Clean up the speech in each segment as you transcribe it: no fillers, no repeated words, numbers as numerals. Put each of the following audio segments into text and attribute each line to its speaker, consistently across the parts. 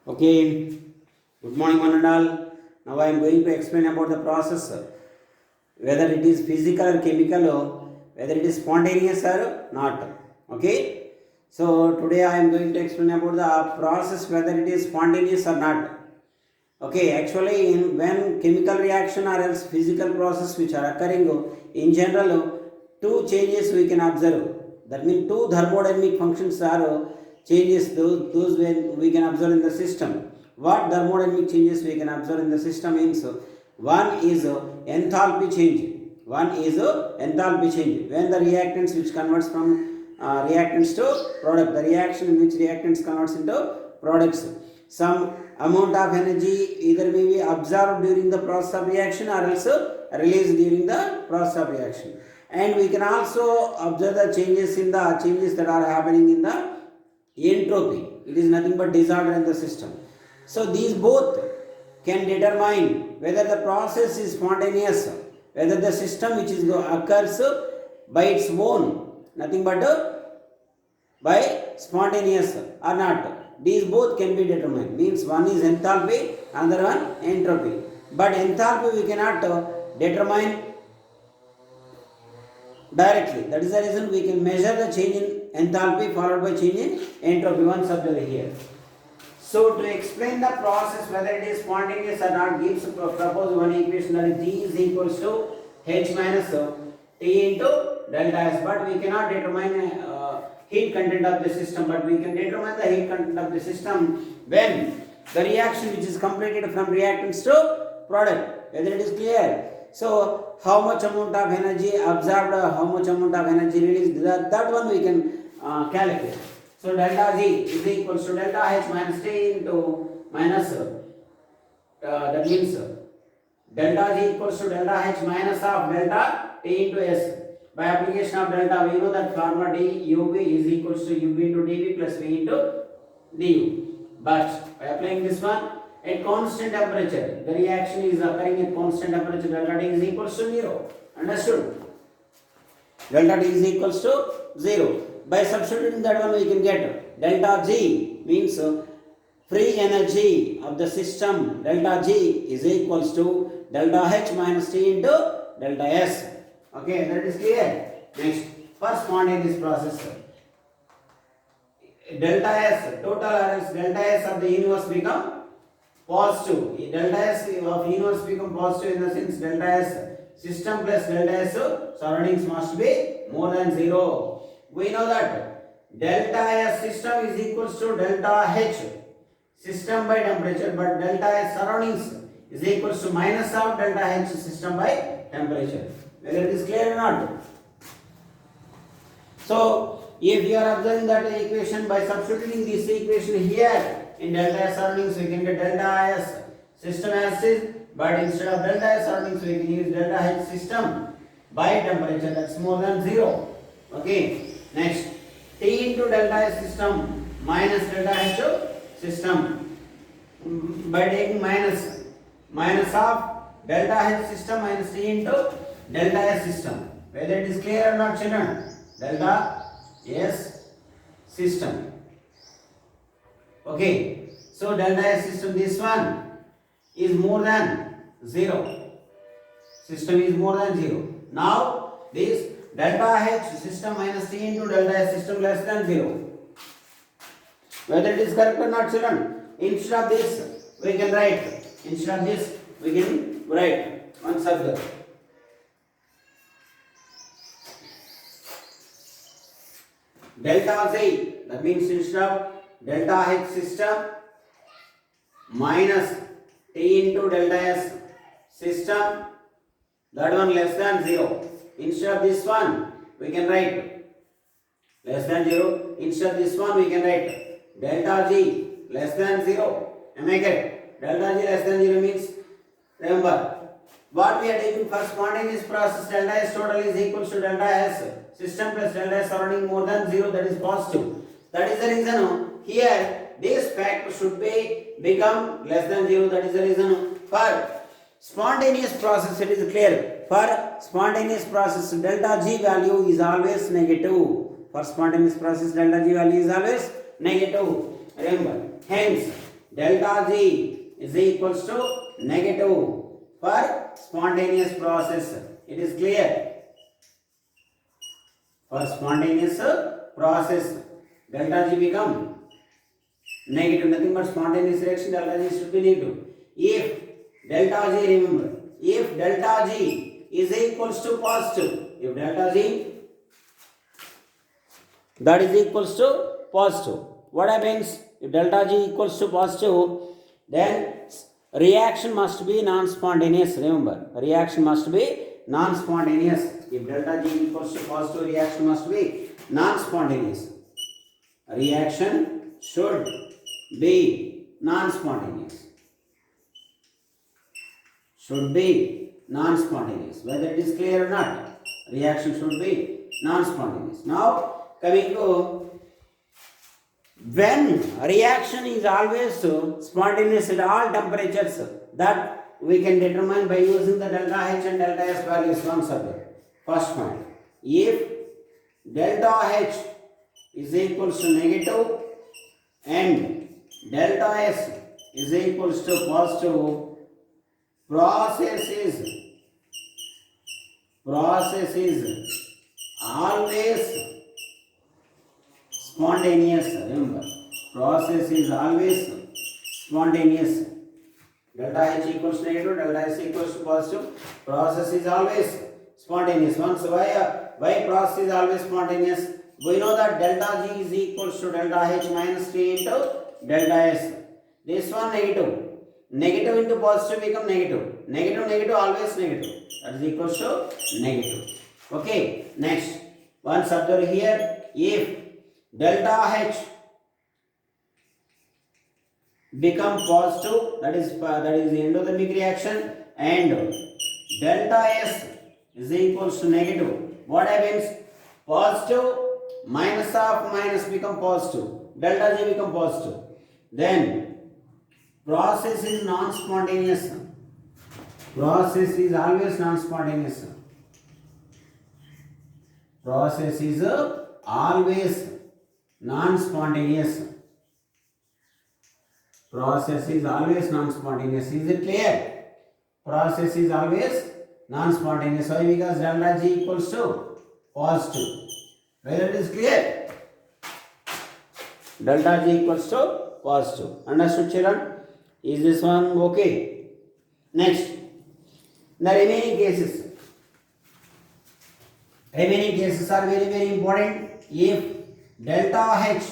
Speaker 1: Okay, good morning one and all. Now I am going to explain about the process, whether it is physical or chemical, or whether it is spontaneous or not. Okay, so today I am going to explain about the process, whether it is spontaneous or not. Okay, actually when chemical reaction or else physical process which are occurring in general, two changes we can observe. That means two thermodynamic functions are changes, those when we can observe in the system. What thermodynamic changes we can observe in the system means one is enthalpy change. One is enthalpy change. When the reactants which converts from reactants to product, the reaction in which reactants converts into products. Some amount of energy either may be absorbed during the process of reaction or also released during the process of reaction. And we can also observe the changes that are happening in the entropy. It is nothing but disorder in the system. So these both can determine whether the process is spontaneous, whether the system which is occurs by its own, nothing but by spontaneous or not. These both can be determined. Means one is enthalpy, another one entropy. But enthalpy we cannot determine directly. That is the reason we can measure the change in enthalpy followed by change in entropy. Once observe here. So to explain the process whether it is spontaneous or not, gives propose one equation, that is G is equals to H minus T into delta S. But we cannot determine heat content of the system, but we can determine the heat content of the system when the reaction which is completed from reactants to product, whether it is clear. So how much amount of energy absorbed, how much amount of energy released, that one we can calculate. So delta G is equals to delta H minus T into minus that means delta G equals to delta H minus of delta T into S. By application of delta, we know that formula dUV is equals to UV into dV plus V into du. But by applying this one at constant temperature, the reaction is occurring at constant temperature. Delta T is equals to 0. Understood? Delta T is equals to 0. By substituting that one, we can get delta G means free energy of the system. Delta G is equals to delta H minus T into delta S. Okay, that is clear. Next, for spontaneous process, delta S total or else delta S of the universe become positive. Delta S of universe become positive in the sense delta S system plus delta S surroundings must be more than 0. We know that delta S system is equals to delta H system by temperature, but delta S surroundings is equals to minus of delta H system by temperature. Whether it is clear or not. So if you are observing that equation, by substituting this equation here in delta S surroundings, we can get delta S system as is, but instead of delta S surroundings, we can use delta H system by temperature, that's more than 0. Okay. Next, T into delta S system minus delta H system. By taking minus of delta H system minus T into delta S system. Whether it is clear or not, children? Delta S system. Okay. So delta S system, this one is more than 0. System is more than 0. Now this delta H system minus T into delta S system less than 0. Whether it is correct or not, children? Instead of this, we can write. Instead of this, we can write. Once observe. Delta Z, that means instead of delta H system minus T into delta S system, that one less than 0. Instead of this one, we can write less than 0. Instead of this one, we can write delta G less than 0. Am I correct? Delta G less than 0 means, remember, what we are taking for spontaneous process, delta S total is equal to delta S system plus delta S surrounding more than 0, that is positive. That is the reason here this fact should become less than 0. That is the reason for spontaneous process, it is clear. For spontaneous process, delta G value is always negative. For spontaneous process, delta G value is always negative. Remember, hence delta G is equals to negative for spontaneous process. It is clear. For spontaneous process, delta G become negative, nothing but spontaneous reaction, delta G should be negative. If delta G, remember, if delta G is equals to positive, if delta G that is equals to positive, what happens? If delta G equals to positive, then reaction must be non-spontaneous. Remember, reaction must be non-spontaneous. If delta G equals to positive, reaction must be non-spontaneous. Reaction should be non-spontaneous. Should be non-spontaneous. Whether it is clear or not, reaction should be non-spontaneous. Now, coming to when reaction is always spontaneous at all temperatures, that we can determine by using the delta H and delta S values once again. First point, if delta H is equals to negative and delta S is equals to positive, process is always spontaneous. Remember, process is always spontaneous. Delta H equals to negative, delta S equals to positive. Process is always spontaneous. Once why process is always spontaneous? We know that delta G is equals to delta H minus T into delta S. This one negative. Negative into positive become negative. Negative always negative. That is equals to negative. Okay. Next, once observe here, if delta H become positive, that is the endothermic reaction, and delta S is equals to negative, what happens? Positive minus of minus become positive, delta G become positive. Then process is non-spontaneous. Process is always non-spontaneous. Process is always non-spontaneous. Process is always non-spontaneous. Is it clear? Process is always non-spontaneous. Why? Because delta G equals to positive. Whether it is clear? Delta G equals to positive. Understood, children? Is this one okay? Next, the remaining cases. Remaining cases are very, very important. If delta H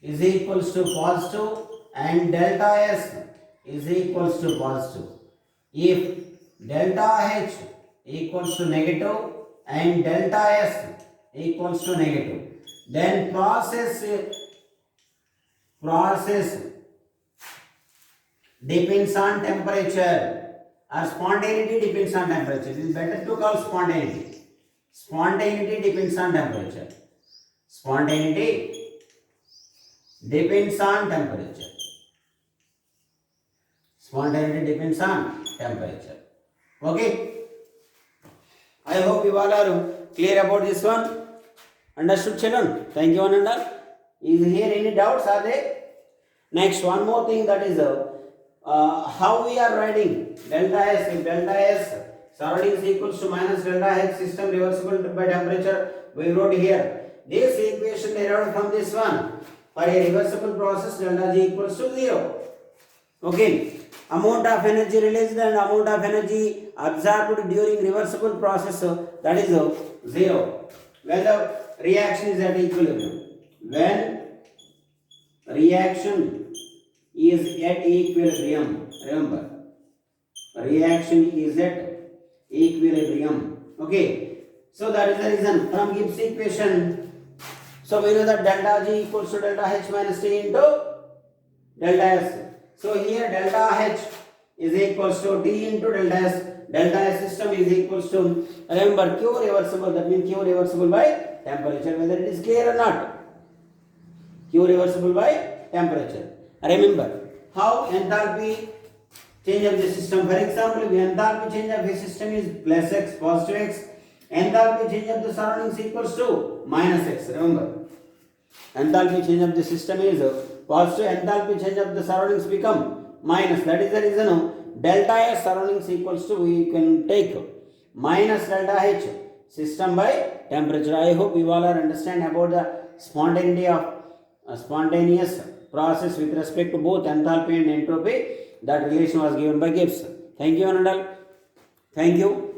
Speaker 1: is equals to positive and delta S is equals to positive. If delta H equals to negative and delta S equals to negative, then process depends on temperature, or spontaneity depends on temperature. It is better to call spontaneity. Spontaneity depends on temperature. Spontaneity depends on temperature. Spontaneity depends on temperature. Okay? I hope you all are clear about this one. Understood, children? Thank you one and all. Is here any doubts, are there? Next, one more thing, that is how we are writing delta S. If delta S surroundings equals to minus delta H, system reversible by temperature, we wrote here. This equation derived from this one. For a reversible process, delta G equals to 0. Okay. Amount of energy released and amount of energy absorbed during reversible process, that is 0. When the reaction is at equilibrium. When reaction is at equilibrium, remember, reaction is at equilibrium. Okay. So that is the reason from Gibbs equation. So we know that delta G equals to delta H minus T into delta S. So here delta H is equals to T into delta S. Delta S system is equals to, remember, Q reversible, that means Q reversible by temperature. Whether it is clear or not? Q reversible by temperature. Remember, how enthalpy change of the system. For example, if enthalpy change of the system is plus X, positive X, enthalpy change of the surroundings equals to minus X. Remember, enthalpy change of the system is positive enthalpy change of the surroundings become minus. That is the reason delta S surroundings equals to, we can take minus delta H system by temperature. I hope you all are understand about the spontaneity of spontaneous process with respect to both enthalpy and entropy. That relation was given by Gibbs. Thank you, Anandal. Thank you.